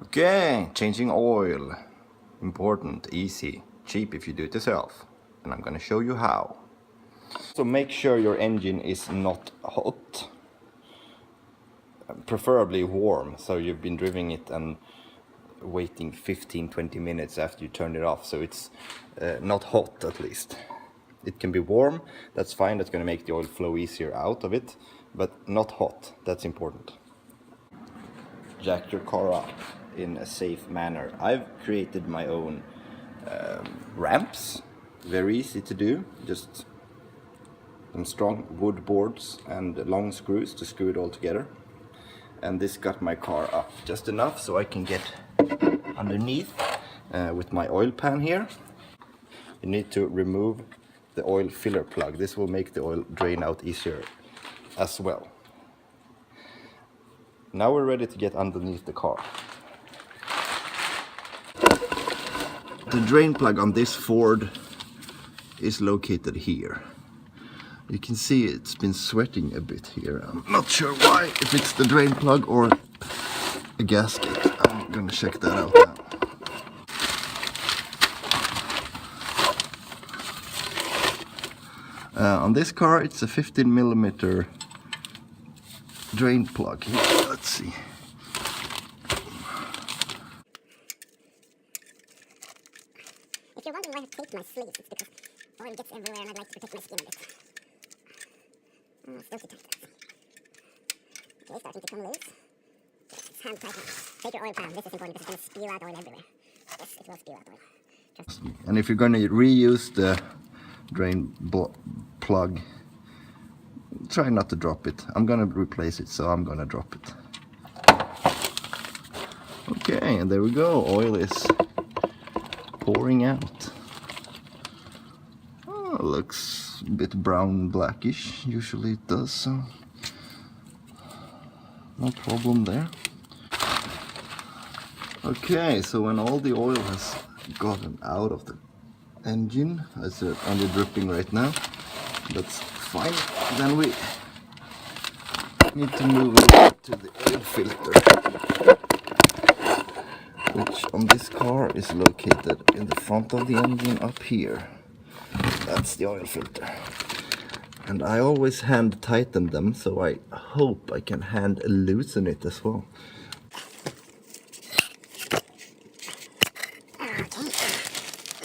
Okay, changing oil. Important, easy, cheap if you do it yourself. And I'm gonna show you how. So make sure your engine is not hot. Preferably warm, so you've been driving it and waiting 15-20 minutes after you turn it off, so it's not hot at least. It can be warm, that's fine, that's gonna make the oil flow easier out of it, but not hot, that's important. Jack your car up in a safe manner. I've created my own ramps, very easy to do, just some strong wood boards and long screws to screw it all together. And this got my car up just enough so I can get underneath with my oil pan here. You need to remove the oil filler plug. This will make the oil drain out easier as well. Now we're ready to get underneath the car. The drain plug on this Ford is located here. You can see it's been sweating a bit here. I'm not sure why, if it's the drain plug or a gasket. I'm gonna check that out now. On this car it's a 15mm drain plug here. Let's see. If you're wondering why I taped my sleeves, it's because oil gets everywhere and I'd like to protect my skin a bit. Still too tight. Okay, starting to come loose. It's hand tighten. Take your oil pan. This is important because it's going to spew out oil everywhere. Yes, it will spew out oil. And if you're going to reuse the drain plug, try not to drop it. I'm going to replace it, so I'm going to drop it. Okay, and there we go. Oil is pouring out. Oh, looks a bit brown blackish. Usually it does, so no problem there. Okay, so when all the oil has gotten out of the engine, as it's only dripping right now, that's fine. Then we need to move over to the oil filter, which on this car is located in the front of the engine up here. That's the oil filter. And I always hand tighten them, so I hope I can hand loosen it as well.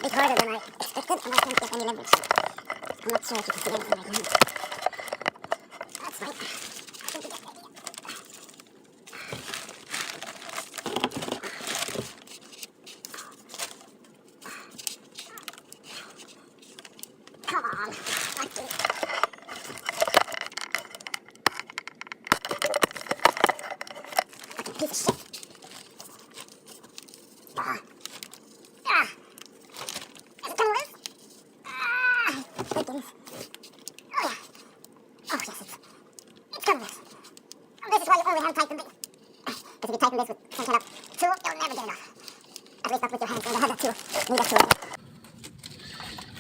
It's harder than I expected, and I can't get any leverage. I'm not sure if you can see anything right now. That's fine. I think you get the idea. Come on. Let's do it. Fucking piece of shit.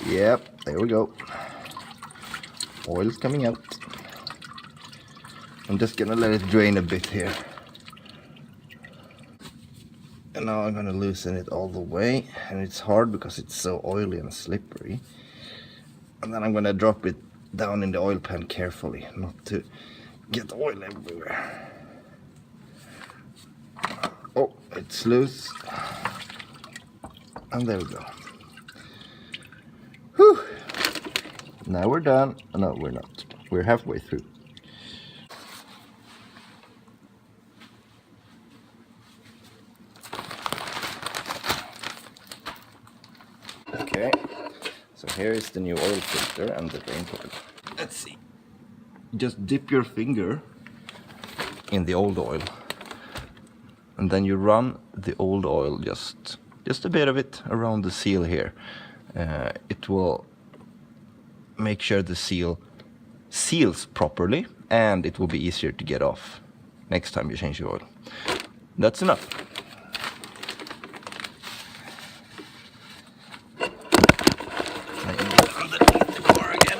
Yep, there we go. Oil's coming out. I'm just gonna let it drain a bit here. And now I'm gonna loosen it all the way. And it's hard because it's so oily and slippery. And then I'm gonna drop it down in the oil pan carefully, not to get oil everywhere. Oh, it's loose. And there we go. Whew. Now we're done. No, we're not. We're halfway through. Okay, so here is the new oil filter and the drain plug. Let's see. Just dip your finger in the old oil, and then you run the old oil just a bit of it around the seal here. It will make sure the seal seals properly, and it will be easier to get off next time you change the oil. That's enough. Underneath the car again.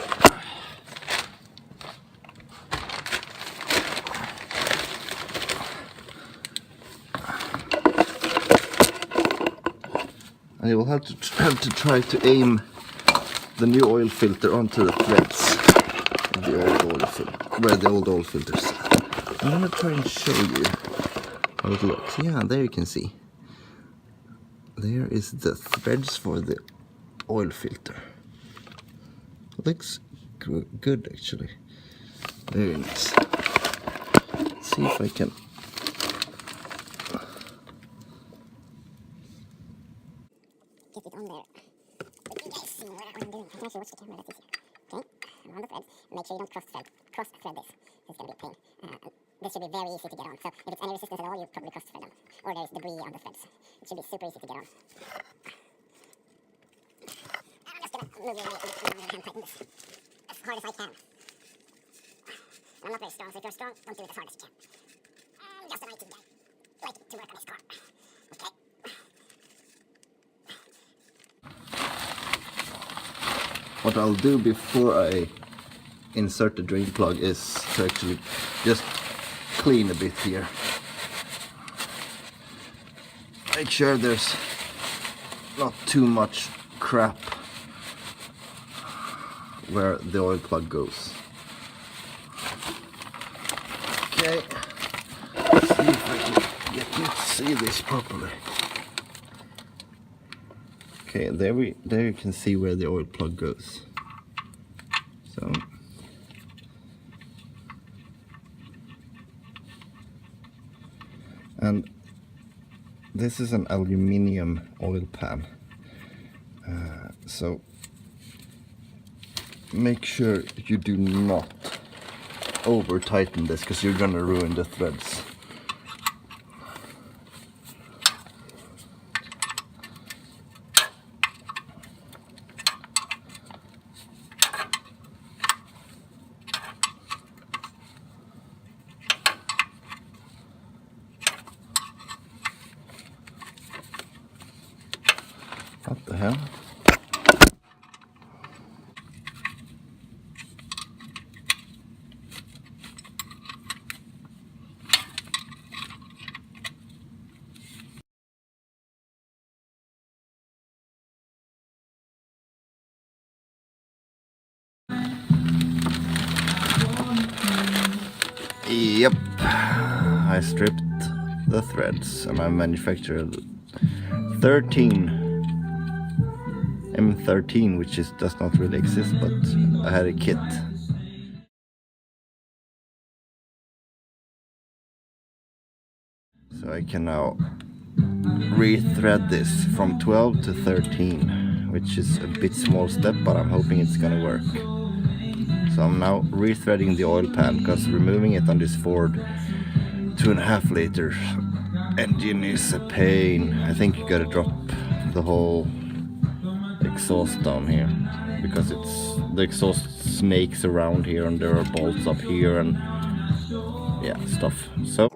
I will have to try to aim the new oil filter onto the threads of the old oil filter, where the old oil filters. I'm gonna try and show you how it looks. Yeah, there you can see. There is the threads for the oil filter. Looks good actually. Very nice. Let's see if I can. Get it on there. But you guys see what I'm doing. I can actually watch the camera, that's easier. Okay, I'm on the threads. Make sure you don't cross-thread this. It's going to be a pain. This should be very easy to get on. So if it's any resistance at all, you probably cross-thread them. Or there's debris on the threads. It should be super easy to get on. I'm just going to move your hand tighten this as hard as I can. I'm not very strong, so if you're strong, don't do it as hard as you can. I'm just an IT guy. Like to work on his car. Okay. What I'll do before I insert the drain plug is to actually just clean a bit here. Make sure there's not too much crap where the oil plug goes. Okay, let's see if I can get you to see this properly. Okay, there you can see where the oil plug goes. So and this is an aluminium oil pan, so make sure you do not over tighten this because you're gonna ruin the threads. What the hell? Yep, I stripped the threads and I manufactured 13 M13, which does not really exist, but I had a kit. So I can now rethread this from 12 to 13, which is a bit small step, but I'm hoping it's gonna work. So I'm now rethreading the oil pan because removing it on this Ford 2.5 liter engine is a pain. I think you gotta drop the whole exhaust down here because the exhaust snakes around here and there are bolts up here and yeah, stuff. So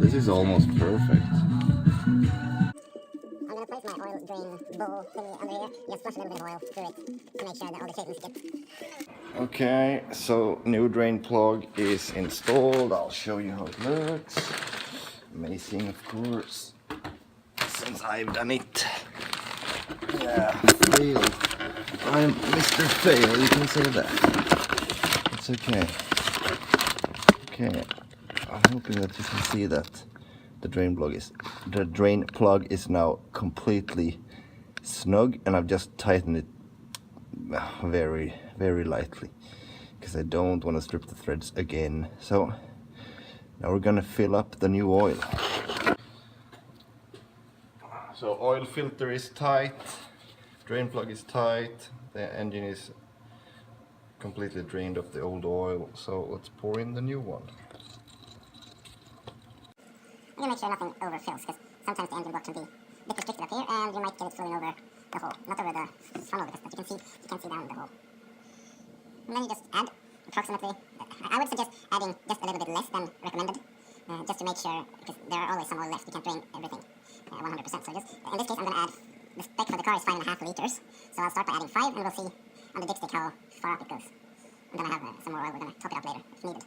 this is almost perfect. I'm going to place my oil drain bowl thingy under here. Just flush a little bit of oil through it to make sure that all the shavings get. Okay, so new drain plug is installed. I'll show you how it looks. Amazing, of course, since I've done it. Yeah, fail. I'm Mr. Fail, you can say that. It's okay. Okay, I'm hoping that you can see that the drain plug is now completely snug, and I've just tightened it very, very lightly because I don't want to strip the threads again. So now we're gonna fill up the new oil. So oil filter is tight. Drain plug is tight, the engine is completely drained of the old oil, so let's pour in the new one. I'm gonna make sure nothing overfills, because sometimes the engine block can be a bit restricted up here, and you might get it filling over the hole. Not over the funnel, because you can see down the hole. And then you just add approximately, I would suggest adding just a little bit less than recommended, just to make sure, because there are always some oil left, you can't drain everything 100%. So just, in this case I'm gonna add, the spec for the car is 5.5 liters, so I'll start by adding 5, and we'll see on the dipstick how far up it goes. And then I have some more oil, we're gonna top it up later if needed.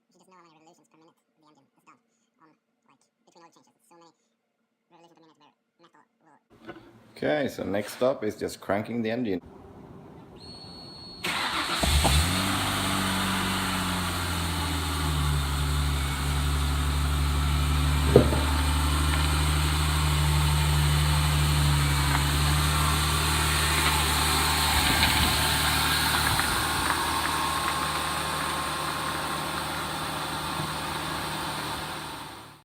You should just know how many revolutions per minute the engine is done on, like, between oil changes. It's so many revolutions per minute where metal will... Okay, so next up is just cranking the engine.